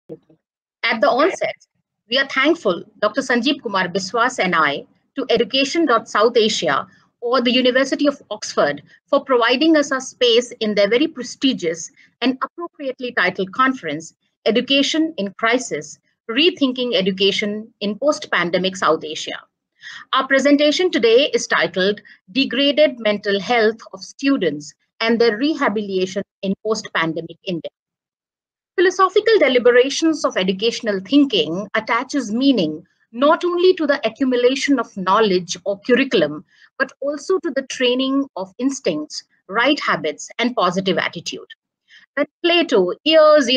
At the onset, we are thankful, Dr. Sanjeev Kumar Biswas and I, to Education.South Asia or the University of Oxford for providing us a space in their very prestigious and appropriately titled conference, Education in Crisis, Rethinking Education in Post-Pandemic South Asia. Our presentation today is titled Degraded Mental Health of Students and Their Rehabilitation in Post-Pandemic India. Philosophical deliberations of educational thinking attaches meaning not only to the accumulation of knowledge or curriculum, but also to the training of instincts, right habits, and positive attitude. When Plato, years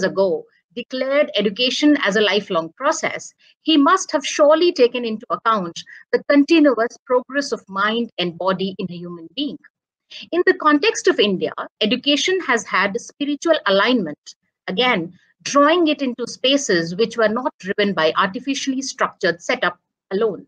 ago, declared education as a lifelong process, he must have surely taken into account the continuous progress of mind and body in a human being. In the context of India, education has had spiritual alignment, again, drawing it into spaces which were not driven by artificially structured setup alone.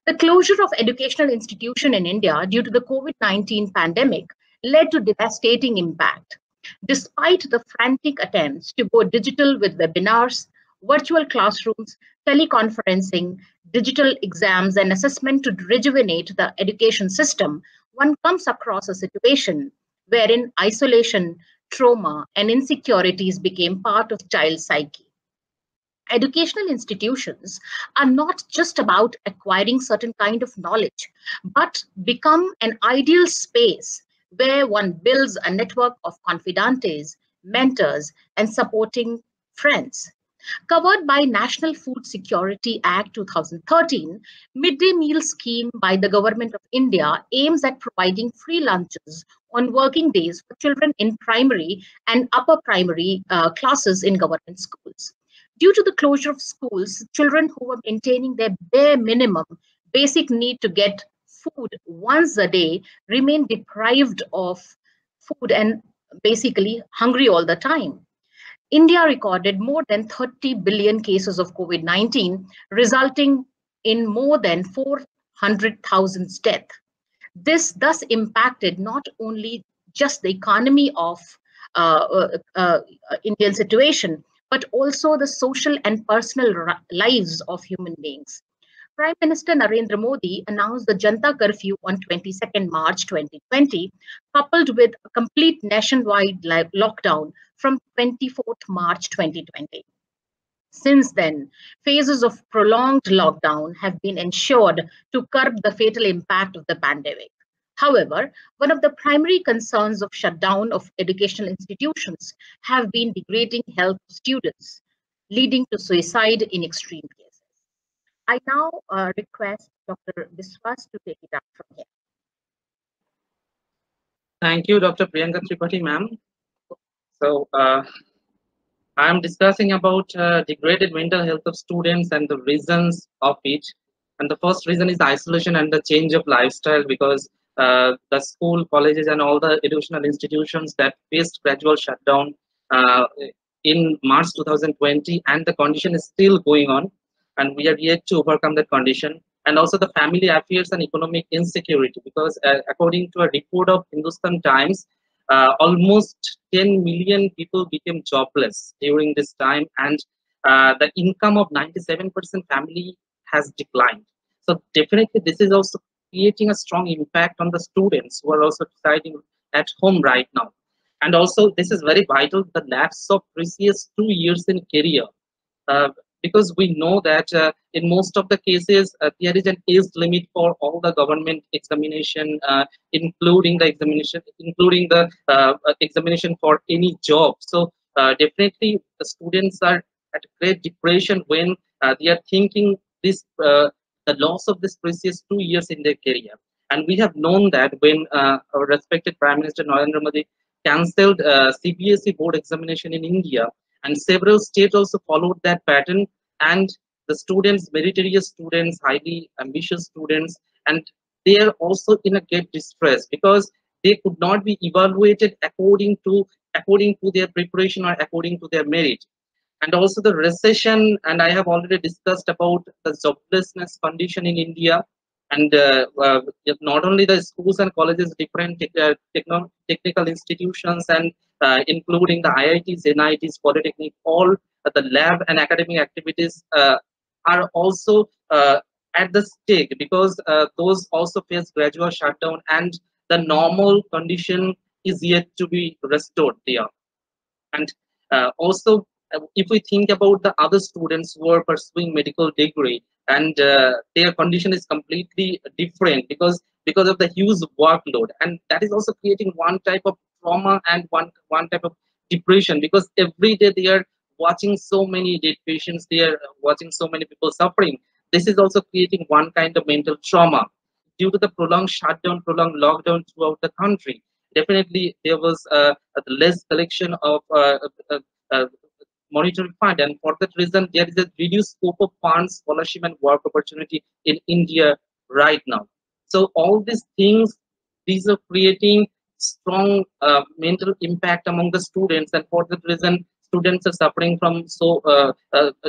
The closure of educational institutions in India due to the COVID-19 pandemic led to devastating impact. Despite the frantic attempts to go digital with webinars, virtual classrooms, teleconferencing, digital exams, and assessment to rejuvenate the education system, one comes across a situation wherein isolation, trauma, and insecurities became part of child psyche. Educational institutions are not just about acquiring certain kind of knowledge, but become an ideal space where one builds a network of confidantes, mentors, and supporting friends. Covered by National Food Security Act 2013, midday meal scheme by the Government of India aims at providing free lunches on working days for children in primary and upper primary classes in government schools. Due to the closure of schools, children who were maintaining their bare minimum basic need to get food once a day remain deprived of food and basically hungry all the time. India recorded more than 30 billion cases of COVID-19, resulting in more than 400,000 deaths. This thus impacted not only just the economy of Indian situation, but also the social and personal lives of human beings. Prime Minister Narendra Modi announced the Janta Curfew on 22nd March 2020, coupled with a complete nationwide lockdown from 24th March 2020. Since then, phases of prolonged lockdown have been ensured to curb the fatal impact of the pandemic. However, one of the primary concerns of shutdown of educational institutions have been degrading health of students, leading to suicide in extreme cases. I now request Dr. Biswas to take it up from here. Thank you, Dr. Priyanka Tripathi, ma'am. So, I am discussing about degraded mental health of students and the reasons of it. And the first reason is isolation and the change of lifestyle, because the school, colleges, and all the educational institutions that faced gradual shutdown in March 2020, and the condition is still going on, and we are yet to overcome that condition. And also the family affairs and economic insecurity, because according to a report of Hindustan Times, almost 10 million people became jobless during this time, and the income of 97% family has declined. So definitely this is also creating a strong impact on the students who are also residing at home right now. And also this is very vital, the lapse of precious 2 years in career. Because we know that in most of the cases, there is an age limit for all the government examination, including the examination for any job. So definitely the students are at great depression when they are thinking this the loss of this precious 2 years in their career. And we have known that when our respected Prime Minister Narendra Modi cancelled CBSE board examination in India, and several states also followed that pattern, and the students, meritorious students, highly ambitious students, and they are also in a great distress because they could not be evaluated according to their preparation or according to their merit. And also the recession, and I have already discussed about the joblessness condition in India. And not only the schools and colleges, different technical institutions, and including the IITs, NITs, Polytechnic, all the lab and academic activities are also at the stake, because those also face gradual shutdown, and the normal condition is yet to be restored there. And also, if we think about the other students who are pursuing medical degree, and their condition is completely different because of the huge workload, and that is also creating one type of trauma and one type of depression, because every day they are watching so many dead patients, they are watching so many people suffering. This is also creating one kind of mental trauma due to the prolonged shutdown, prolonged lockdown throughout the country. Definitely, there was less collection of uh, monetary fund, and for that reason, there is a reduced scope of funds, scholarship, and work opportunity in India right now. So all these things, these are creating strong mental impact among the students, and for that reason, students are suffering from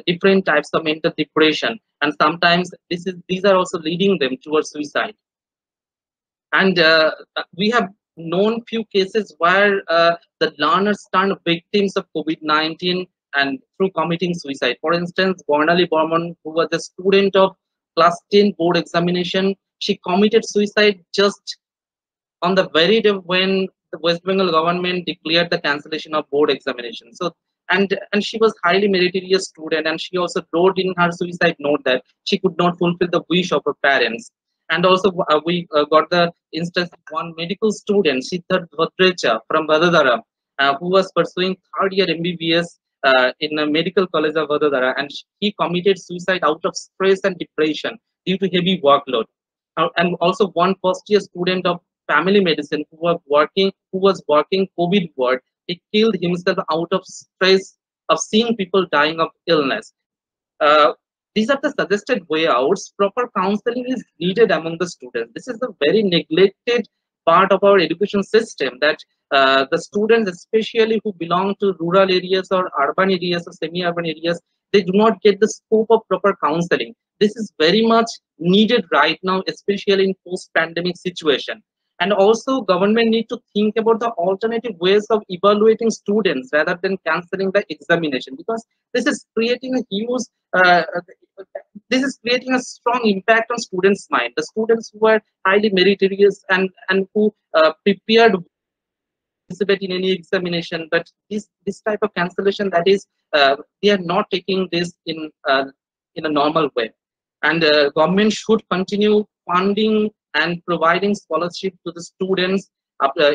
different types of mental depression, and sometimes these are also leading them towards suicide. And we have known few cases where the learners turned victims of COVID-19 and through committing suicide. For instance, Bornali Burman, who was a student of class 10 board examination, she committed suicide just on the very day when the West Bengal government declared the cancellation of board examination. So, and she was highly meritorious student, and she also wrote in her suicide note that she could not fulfill the wish of her parents. And also, we got the instance of one medical student, Siddharth Bhadrecha from Vadodara, who was pursuing third year MBBS in a medical college of Vadodara, and he committed suicide out of stress and depression due to heavy workload. And also one first year student of family medicine who was working COVID ward, he killed himself out of stress of seeing people dying of illness. uh, these are the suggested way outs. Proper counseling is needed among the students. This is a very neglected part of our education system, that the students, especially who belong to rural areas or urban areas or semi-urban areas, they do not get the scope of proper counseling. This is very much needed right now, especially in post-pandemic situation. And also, government need to think about the alternative ways of evaluating students rather than canceling the examination, because this is creating a huge uh, this is creating a strong impact on students' mind. The students who are highly meritorious and who prepared participate in any examination, but this type of cancellation, that is, they are not taking this in a normal way. And government should continue funding and providing scholarship to the students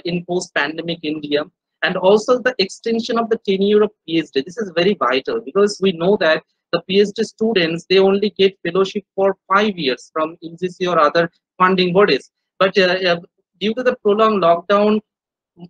in post-pandemic India, and also the extension of the tenure of PhD. This is very vital, because we know that the PhD students, they only get fellowship for 5 years from UGC or other funding bodies, but due to the prolonged lockdown,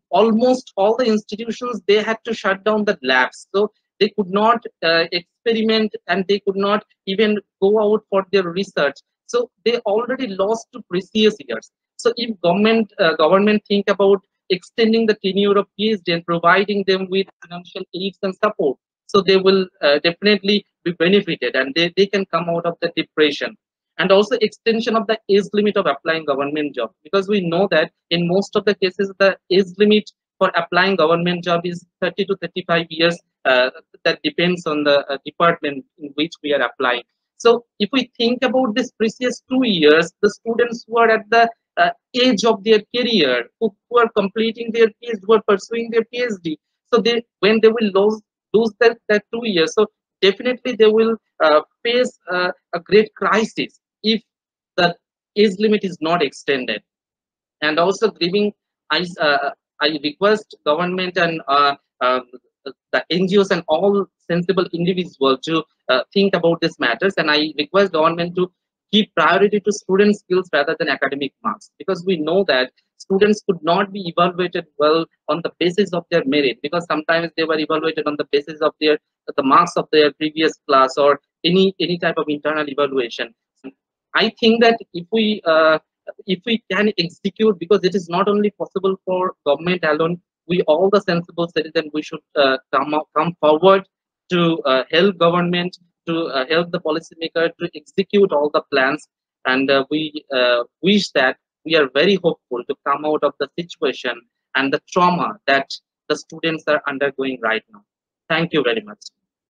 almost all the institutions, they had to shut down the labs, so they could not experiment, and they could not even go out for their research, so they already lost 2 precious years. So if government think about extending the tenure of PhD and providing them with financial aids and support, so they will definitely be benefited, and they can come out of the depression. And also extension of the age limit of applying government job, because we know that in most of the cases the age limit for applying government job is 30 to 35 years. That depends on the department in which we are applying. So if we think about this precious 2 years, the students who are at the age of their career, who are completing their PhD, who are pursuing their PhD, so they, when they will lose that 2 years, so definitely they will face a great crisis if the age limit is not extended. And also giving, I request government and the NGOs and all sensible individuals to think about these matters, and I request government to give priority to student skills rather than academic marks, because we know that students could not be evaluated well on the basis of their merit, because sometimes they were evaluated on the basis of the marks of their previous class or any type of internal evaluation. I think that if we can execute, because it is not only possible for government alone, we all the sensible citizens, we should come forward to help government, to help the policymaker to execute all the plans. And we wish that we are very hopeful to come out of the situation and the trauma that the students are undergoing right now. Thank you very much.